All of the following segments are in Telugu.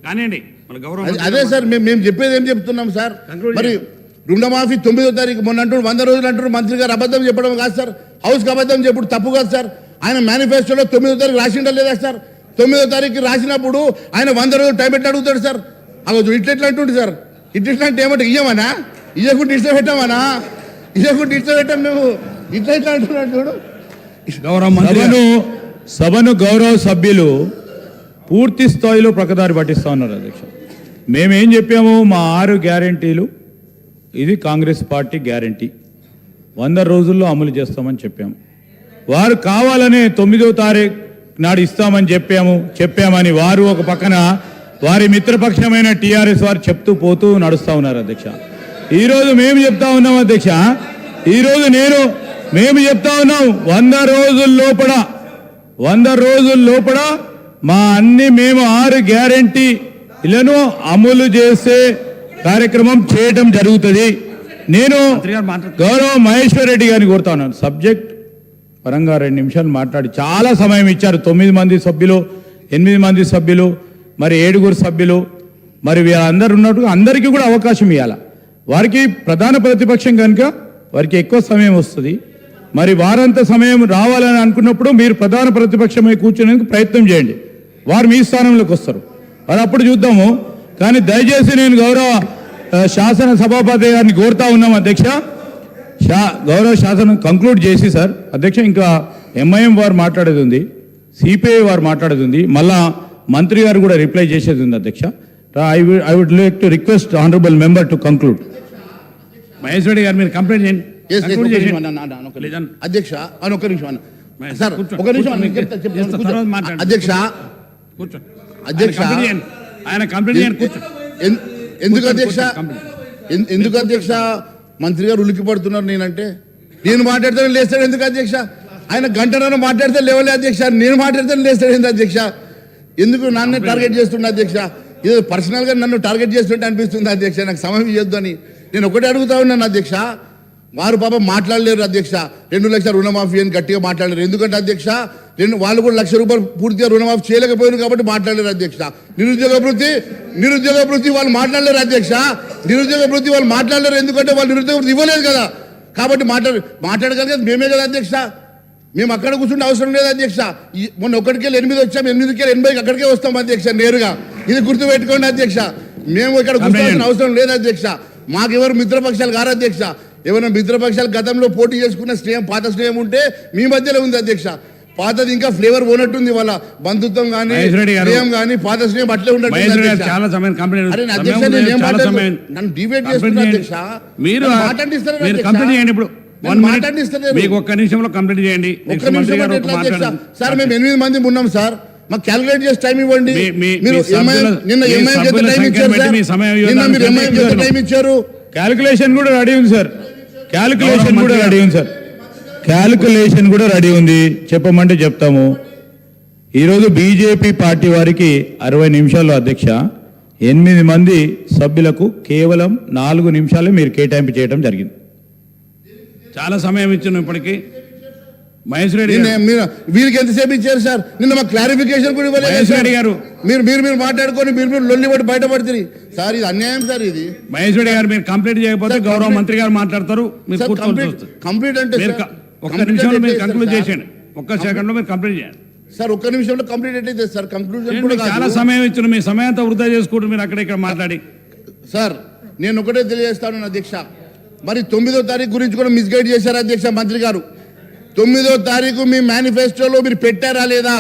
కానివ్వండి మన గౌరవం అదే సార్ మేము చెప్పేది ఏం చెప్తున్నాం సార్. మరి రుణమాఫీ 9వ తారీఖు మొన్న అంటారు 100 రోజులు అంటారు. మంత్రి గారు అబద్ధం చెప్పడం కాదు సార్, హౌస్కి అబద్ధం చెప్పుడు తప్పు కాదు సార్. ఆయన మేనిఫెస్టోలో 9వ తారీఖు రాసిండా లేదా సార్? 9వ తారీఖు రాసినప్పుడు ఆయన 100 రోజులు టైం పెట్టి అడుగుతాడు సార్. అగో ఇట్లా అంటుండే సార్. ఇట్లా అంటే ఏమంటే ఇయ్యమనా, ఇయ్యకుండా ఇట్లా పెట్టామనా, ఇయ్యకుండా ఇట్లా పెట్టాం మేము, ఇట్లా అంటున్నాడు చూడు. సభను గౌరవ సభ్యులు పూర్తి స్థాయిలో ప్రకదారి పట్టిస్తా ఉన్నారు అధ్యక్ష. మేమేం చెప్పాము, మా 6 గ్యారెంటీలు ఇది కాంగ్రెస్ పార్టీ గ్యారెంటీ 100 రోజుల్లో అమలు చేస్తామని చెప్పాము. వారు కావాలనే 9వ తారీఖు నాడు ఇస్తామని చెప్పామని వారు ఒక పక్కన వారి మిత్రపక్షమైన టీఆర్ఎస్ వారు చెప్తూ పోతూ నడుస్తూ ఉన్నారు అధ్యక్ష. ఈరోజు మేము చెప్తా ఉన్నాం అధ్యక్ష, ఈరోజు మేము చెప్తా ఉన్నాం 100 రోజుల లోపల మా మేము 6 గ్యారెంటీలను అమలు చేసే కార్యక్రమం చేయడం జరుగుతుంది. నేను గౌరవ మహేశ్వర్ రెడ్డి గారిని కోరుతా ఉన్నాను, సబ్జెక్ట్ పరంగా 2 నిమిషాలు మాట్లాడి చాలా సమయం ఇచ్చారు. 9 మంది సభ్యులు, 8 మంది సభ్యులు, మరి 7 సభ్యులు, మరి వీళ్ళందరూ ఉన్నట్టుగా అందరికీ కూడా అవకాశం ఇవ్వాలి. వారికి ప్రధాన ప్రతిపక్షం కనుక వారికి ఎక్కువ సమయం వస్తుంది. మరి వారంత సమయం రావాలని అనుకున్నప్పుడు మీరు ప్రధాన ప్రతిపక్షమై కూర్చునేందుకు ప్రయత్నం చేయండి. వారు మీ స్థానంలోకి వస్తారు, మరి అప్పుడు చూద్దాము. కానీ దయచేసి నేను గౌరవ శాసన సభాపతి గారిని కోరుతా ఉన్నాం అధ్యక్ష, గౌరవ శాసనం కంక్లూడ్ చేసి సార్ అధ్యక్ష, ఇంకా ఎంఐఎం వారు మాట్లాడేది ఉంది, సిపిఐ వారు మాట్లాడేది ఉంది, మళ్ళా మంత్రి గారు కూడా రిప్లై చేసేది ఉంది అధ్యక్ష. I would like to request honourable member to conclude. Maheshwari గారు మీరు కంప్లైంట్ చేయండి అధ్యక్ష. ఒక నిమిషం సార్, ఒక నిమిషం అధ్యక్ష. అధ్యక్ష ఆయన కంప్లైంట్ చేయండి. ఎందుకు అధ్యక్ష మంత్రి గారు ఉలికి పడుతున్నారు? నేను మాట్లాడితే లేస్తాడు ఎందుకు అధ్యక్ష? ఆయన గంటనో మాట్లాడితే లేవలే అధ్యక్ష, నేను మాట్లాడితే లేస్తాడు ఎందుకు అధ్యక్ష? ఎందుకు నన్ను టార్గెట్ చేస్తుండే అధ్యక్ష? ఇది పర్సనల్గా నన్ను టార్గెట్ చేస్తుంటే అనిపిస్తుంది అధ్యక్ష. నాకు సమయం ఇవ్వద్దు అని నేను ఒకటే అడుగుతా ఉన్నాను అధ్యక్ష. వారు పాపం మాట్లాడలేరు అధ్యక్ష. 2 లక్షల రుణమాఫీ అని గట్టిగా మాట్లాడలేరు. ఎందుకంటే అధ్యక్ష వాళ్ళు కూడా ₹1,00,000 పూర్తిగా రుణమాఫీ చేయలేకపోయారు కాబట్టి మాట్లాడలేరు అధ్యక్ష. నిరుద్యోగ వృత్తి వాళ్ళు మాట్లాడలేరు అధ్యక్ష. నిరుద్యోగ వృత్తి వాళ్ళు మాట్లాడలేరు ఎందుకంటే వాళ్ళు నిరుద్యోగ వృత్తి ఇవ్వలేదు కదా. కాబట్టి మాట్లాడగలిగేది మేమే కదా అధ్యక్ష. మేము అక్కడ కూర్చుంటే అవసరం లేదు అధ్యక్ష. మొన్న 1కెళ్ళి 8 వచ్చాం, 8కెళ్ళి 80 అక్కడికే వస్తాం అధ్యక్ష నేరుగా. ఇది గుర్తుపెట్టుకోండి అధ్యక్ష. మేము ఇక్కడ కూర్చోవాల్సిన అవసరం లేదు అధ్యక్ష. మాకెవరు మిత్రపక్షాలు కారు అధ్యక్ష. ఏమైనా మిత్రపక్షాలు గతంలో పోటీ చేసుకున్న స్నేహం, పాత స్నేహం ఉంటే మీ మధ్యలో ఉంది అధ్యక్ష. పాతది ఇంకా ఫ్లేవర్ పోనట్టుంది, వాళ్ళ బంధుత్వం కానీ స్నేహం కానీ పాత స్నేహం అట్లే ఉండదు. నన్ను డిబేట్ చేస్తున్నా అధ్యక్ష. మీరు ఇప్పుడు మీకు ఒక్క నిమిషంలో కంప్లీట్ చేయండి. సార్ మేము 8 మంది ఉన్నాం సార్, మాకు క్యాలిక్యులేట్ చేసి టైం ఇవ్వండి. టైం ఇచ్చారు. క్యాలిక్యులేషన్ కూడా రెడీ ఉంది సార్, క్యాలిక్యులేషన్ కూడా రెడీ ఉంది. చెప్పమంటే చెప్తాము. ఈరోజు బీజేపీ పార్టీ వారికి 60 నిమిషాల్లో అధ్యక్ష, 8 మంది సభ్యులకు కేవలం 4 నిమిషాలే మీరు కేటాయింపు చేయడం జరిగింది. చాలా సమయం ఇచ్చాను ఇప్పటికీ. మహేశ్వర రెడ్డి వీరికి ఎంతసేపు ఇచ్చారు సార్? నిన్న మాకు క్లారిఫికేషన్ కూడా ఇవ్వలేదు. మహేశ్వర రెడ్డి గారు మీరు మాట్లాడుకొని మీరు లొల్లి పడి బయటపడుతుంది సార్. ఇది అన్యాయం సార్. ఇది మహేశ్వర రెడ్డి గారు మీరు కంప్లీట్ చేయకపోతే గౌరవ మంత్రి గారు మాట్లాడతారు. కంప్లీట్ అంటే ఒక్క నిమిషంలో మీరు కంక్లూడ్ చేసేయండి. ఒక్క సెకండ్ లో మీరు కంప్లీట్ చేయండి సార్. ఒక్క నిమిషంలో కంప్లీట్ అయితే సార్ కంక్లూజన్ కూడా చాలా సమయం ఇచ్చిన మీ సమయంతో వృధా చేసుకుంటూ మీరు అక్కడ ఇక్కడ మాట్లాడి. సార్ నేను ఒకటే తెలియజేస్తాను అధ్యక్ష, మరి 9వ తారీఖు గురించి కూడా మిస్గైడ్ చేశారు అధ్యక్ష మంత్రి గారు. 9వ తారీఖు మీ మేనిఫెస్టోలో మీరు పెట్టారా లేదా?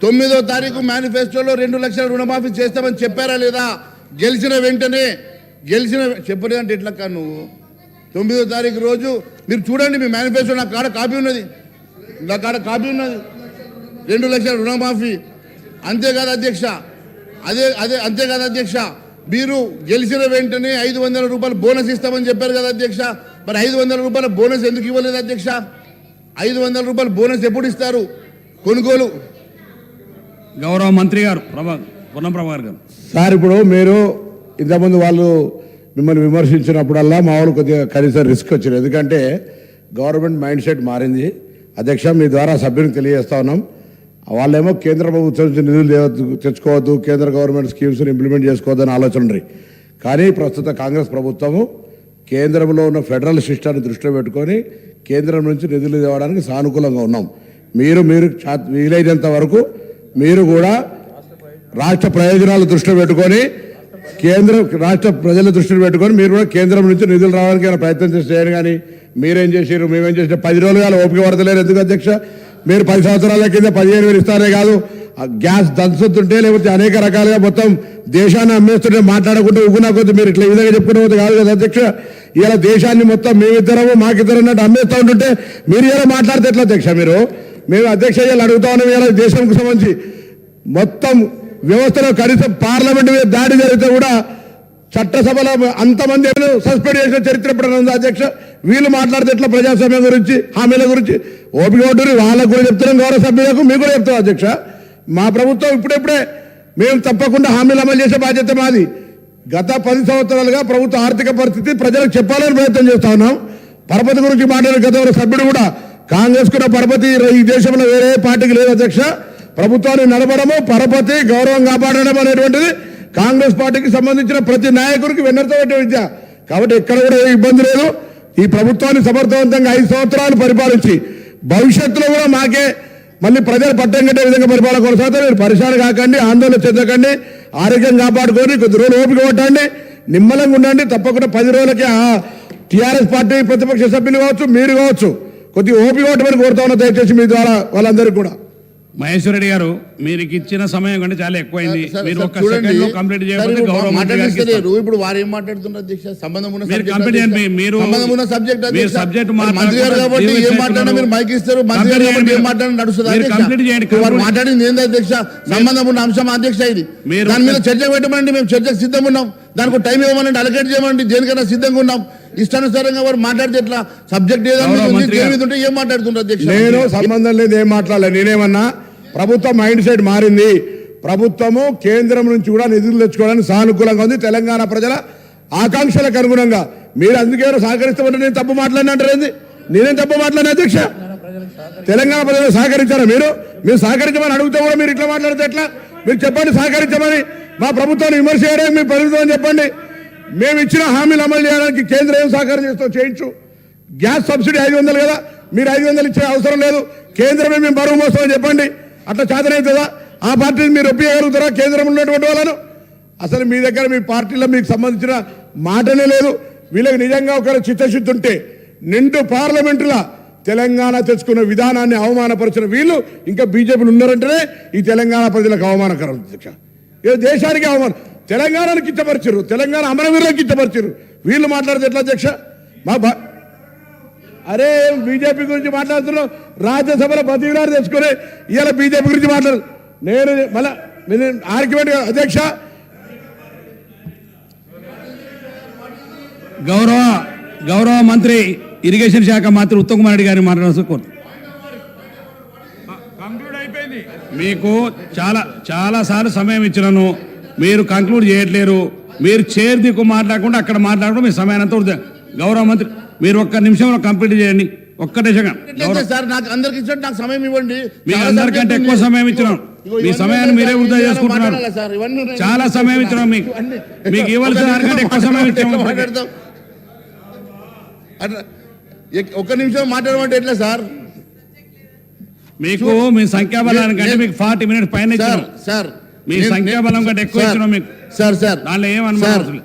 9వ తారీఖు మేనిఫెస్టోలో 2 లక్షల రుణమాఫీ చేస్తామని చెప్పారా లేదా? గెలిచిన వెంటనే చెప్పలేదంటే ఎట్లా కా నువ్వు? 9వ తారీఖు రోజు మీరు చూడండి మీ మేనిఫెస్టో, నా కాడ కాపీ ఉన్నది 2 లక్షల రుణమాఫీ. అంతేకాదు అధ్యక్ష, అంతేకాదు అధ్యక్ష, మీరు గెలిచిన వెంటనే 500 రూపాయలు బోనస్ ఇస్తామని చెప్పారు కదా అధ్యక్ష. మరి 500 రూపాయల బోనస్ ఎందుకు ఇవ్వలేదు అధ్యక్ష? 500 రూపాయల బోనస్ ఎప్పుడు ఇస్తారు? కొనుగోలు గౌరవ మంత్రి గారు పొన్నం ప్రభాకర్ గారు. సార్ ఇప్పుడు మీరు ఇంతకుముందు వాళ్ళు మిమ్మల్ని విమర్శించినప్పుడల్లా మా వాళ్ళు కొద్దిగా కనీసం రిస్క్ వచ్చింది. ఎందుకంటే గవర్నమెంట్ మైండ్ సెట్ మారింది అధ్యక్ష. మీ ద్వారా సభ్యునికి తెలియజేస్తా ఉన్నాం, వాళ్ళేమో కేంద్ర ప్రభుత్వం నుంచి నిధులు తెచ్చుకోవద్దు, కేంద్ర గవర్నమెంట్ స్కీమ్స్ని ఇంప్లిమెంట్ చేసుకోవద్దని ఆలోచన ఉన్నాయి. కానీ ప్రస్తుత కాంగ్రెస్ ప్రభుత్వము కేంద్రంలో ఉన్న ఫెడరల్ సిస్టాన్ని దృష్టిలో పెట్టుకొని కేంద్రం నుంచి నిధులు తేవడానికి సానుకూలంగా ఉన్నాం. మీరు వీలైనంత వరకు మీరు కూడా రాష్ట్ర ప్రయోజనాలు దృష్టిలో పెట్టుకొని రాష్ట్ర ప్రజల దృష్టిలో పెట్టుకొని మీరు కూడా కేంద్రం నుంచి నిధులు రావడానికి ప్రయత్నం చేయండి. కానీ మీరేం చేసారు, మేమేం చేసినా 10 రోజులు ఓపిక పడతలేరు. ఎందుకు అధ్యక్ష? మీరు 10 సంవత్సరాల కింద 15,000 ఇస్తారే కాదు, గ్యాస్ దంచుతుంటే లేకపోతే అనేక రకాలుగా మొత్తం దేశాన్ని అమ్మేస్తుంటే మాట్లాడకుండా ఉగునా కొద్ది మీరు ఇట్లా ఈ విధంగా చెప్పుకునే పోతే కాదు కదా అధ్యక్ష. ఇలా దేశాన్ని మొత్తం మేమిద్దరము మాకిద్దరు అన్నట్టు అమ్మేస్తూ ఉంటుంటే మీరు ఇలా మాట్లాడితే ఎట్లా అధ్యక్ష? మేము అధ్యక్ష ఇలా అడుగుతా ఉన్నాం. ఇలా దేశానికి సంబంధించి మొత్తం వ్యవస్థలో కనీసం పార్లమెంట్ మీద దాడి జరిగితే కూడా చట్టసభలో అంతమంది సస్పెండ్ చేసిన చరిత్ర ఎప్పుడైనా ఉందా అధ్యక్ష? వీళ్ళు మాట్లాడితే ఎట్లా ప్రజాస్వామ్యం గురించి, హామీల గురించి ఓపిక ఒడ్డుని వాళ్ళకు కూడా చెప్తున్నాం, గౌరవ సభ్యులకు మీకు కూడా చెప్తాం అధ్యక్ష. మా ప్రభుత్వం ఇప్పుడే మేము తప్పకుండా హామీలు అమలు చేసే బాధ్యత మాది. గత 10 సంవత్సరాలుగా ప్రభుత్వ ఆర్థిక పరిస్థితి ప్రజలకు చెప్పాలని ప్రయత్నం చేస్తా ఉన్నాం. పరపతి గురించి మాట్లాడిన గత సభ్యుడు కూడా కాంగ్రెస్ కూడా పరపతి ఈ దేశంలో వేరే పార్టీకి లేదు అధ్యక్ష. ప్రభుత్వాన్ని నడపడము, పరపతి గౌరవం కాపాడడం అనేటువంటిది కాంగ్రెస్ పార్టీకి సంబంధించిన ప్రతి నాయకుడికి వెన్నెరతో పెట్టే విద్య. కాబట్టి ఎక్కడ కూడా ఏ ఇబ్బంది లేదు. ఈ ప్రభుత్వాన్ని సమర్థవంతంగా 5 సంవత్సరాలు పరిపాలించి భవిష్యత్తులో కూడా మాకే మళ్ళీ ప్రజలు పట్టం కట్టే విధంగా పరిపాలన కొనసాగుతారు. మీరు పరిశాన కాకండి, ఆందోళన చెందకండి, ఆరోగ్యం కాపాడుకొని కొద్ది రోజులు ఓపిక కొట్టండి, నిమ్మలంగా ఉండండి. తప్పకుండా 10 రోజులకి టీఆర్ఎస్ పార్టీ ప్రతిపక్ష సభ్యులు కావచ్చు, మీరు కావచ్చు, కొద్దిగా ఓపిక కొట్టమని కోరుతా ఉన్నా దయచేసి మీ ద్వారా వాళ్ళందరికీ కూడా. మహేశ్వర్ రెడ్డి గారు, మీరు ఇచ్చిన సమయం కంటే చాలా ఎక్కువైంది. మీరు ఒక్క సెకండ్ లో కంప్లీట్ చేయకపోతే గౌరవ మంత్రి గారికి ఇస్తాను. ఇప్పుడు వారు ఏం మాట్లాడుతున్నారు అధ్యక్ష? సంబంధం ఉన్న మీరు కంప్లీట్ చేయండి. మీరు సబ్జెక్ట్ సబ్జెక్ట్ మంత్రి గారు కాబట్టి ఏం మాట్లాడినా మీరు మైక్ ఇస్తారు. మంత్రి గారు కాబట్టి ఏం మాట్లాడినా నడుస్తుంది అధ్యక్ష. వారు మాట్లాడింది ఏంది అధ్యక్ష? సంబంధం ఉన్న అంశం అధ్యక్ష. ఇది దాని మీద చర్చ పెట్టమండి, మేము చర్చకు సిద్ధంగా ఉన్నాం. దానికి టైం ఇవ్వమనండి, అలకేట్ చేయమండి, దేనికైనా సిద్ధంగా ఉన్నాం. ఇష్టానుసారంగా వారు మాట్లాడితే ఎట్లా? సబ్జెక్ట్ ఏదంటే ఏం మాట్లాడుతున్నారు అధ్యక్ష? నేను సంబంధం లేదు, ఏం మాట్లాడలేదు. నేనేమన్నా ప్రభుత్వం మైండ్ సెట్ మారింది. ప్రభుత్వము కేంద్రం నుంచి కూడా నిధులు తెచ్చుకోవడానికి సానుకూలంగా ఉంది. తెలంగాణ ప్రజల ఆకాంక్షలకు అనుగుణంగా మీరు అందుకేమో సహకరిస్తామంటే నేను తప్పు మాట్లాడినంటారు ఏంది? నేనేం తప్పు మాట్లాడిన అధ్యక్ష? తెలంగాణ ప్రజలు సహకరించారా? మీరు సహకరించమని అడుగుతా కూడా మీరు ఇట్లా మాట్లాడితే ఎట్లా? మీరు చెప్పండి సహకరించమని. మా ప్రభుత్వాన్ని విమర్శ చేయడానికి మీ ప్రభుత్వం చెప్పండి. మేము ఇచ్చిన హామీలు అమలు చేయడానికి కేంద్రం ఏం సహకారం చేస్తాం చేయించు. గ్యాస్ సబ్సిడీ 500 కదా, మీరు 500 ఇచ్చే అవసరం లేదు, కేంద్రమే మేము బరువు మోస్తామని చెప్పండి. అట్లా చేతనవుతుందా? ఆ పార్టీని మీరు ఒప్పియగలుగుతారా కేంద్రంలో ఉన్నటువంటి వాళ్ళను? అసలు మీ దగ్గర మీ పార్టీలో మీకు సంబంధించిన మాటనే లేదు. వీళ్ళకి నిజంగా ఒక చిత్తశుద్ధి ఉంటే నిండు పార్లమెంటులో తెలంగాణ తెచ్చుకున్న విధానాన్ని అవమానపరిచిన వీళ్ళు ఇంకా బీజేపీలు ఉన్నారంటేనే ఈ తెలంగాణ ప్రజలకు అవమానకరం. దేశానికి అవమానం. తెలంగాణను కిచ్చపరిచారు, తెలంగాణ అమరవీరులకు కిచ్చపరిచారు. వీళ్ళు మాట్లాడితే ఎట్లా అధ్యక్ష? అరే బీజేపీ గురించి మాట్లాడుతున్నాం, రాజ్యసభలో బతికినారు తెచ్చుకొని ఇవాళ బీజేపీ గురించి మాట్లాడు. నేను మళ్ళా ఆర్గ్యుమెంట్ అధ్యక్ష. గౌరవ మంత్రి ఇరిగేషన్ శాఖ మంత్రి ఉత్తమ్ కుమార్ రెడ్డి గారిని మాట్లాడాల్సి కోరు. మీకు చాలా సార్లు సమయం ఇచ్చినాను, మీరు కంక్లూడ్ చేయట్లేరు. మీరు చైర్ దిక్కు మాట్లాడకుండా అక్కడ మాట్లాడకుండా మీ సమయానంతా వృధా. గౌరవ మంత్రి మీరు ఒక్క నిమిషంలో కంప్లీట్ చేయండి. ఒక్కటే సార్, నాకు అందరికి ఇచ్చాడు, నాకు సమయం ఇవ్వండి. మీకు అందరికంటే ఎక్కువ సమయం ఇచ్చినాం. మీ సమయాన్ని మీరే వృధా చేసుకుంటున్నారు. చాలా సమయం ఇచ్చినాం మీకు ఇవ్వాల్సిన దానికంటే ఎక్కువ సమయం ఇచ్చాము. ఒక్క నిమిషం మాట్లాడమంటే ఎట్లా సార్? మీకు మీ సంఖ్యాబలానికంటే మీకు 40 మినిట్స్ పైన ఇచ్చినాం. సార్ మీ సంఖ్యాబలం కంటే ఎక్కువ ఇచ్చినాం మీకు. సార్ దానిలో ఏమనుమానం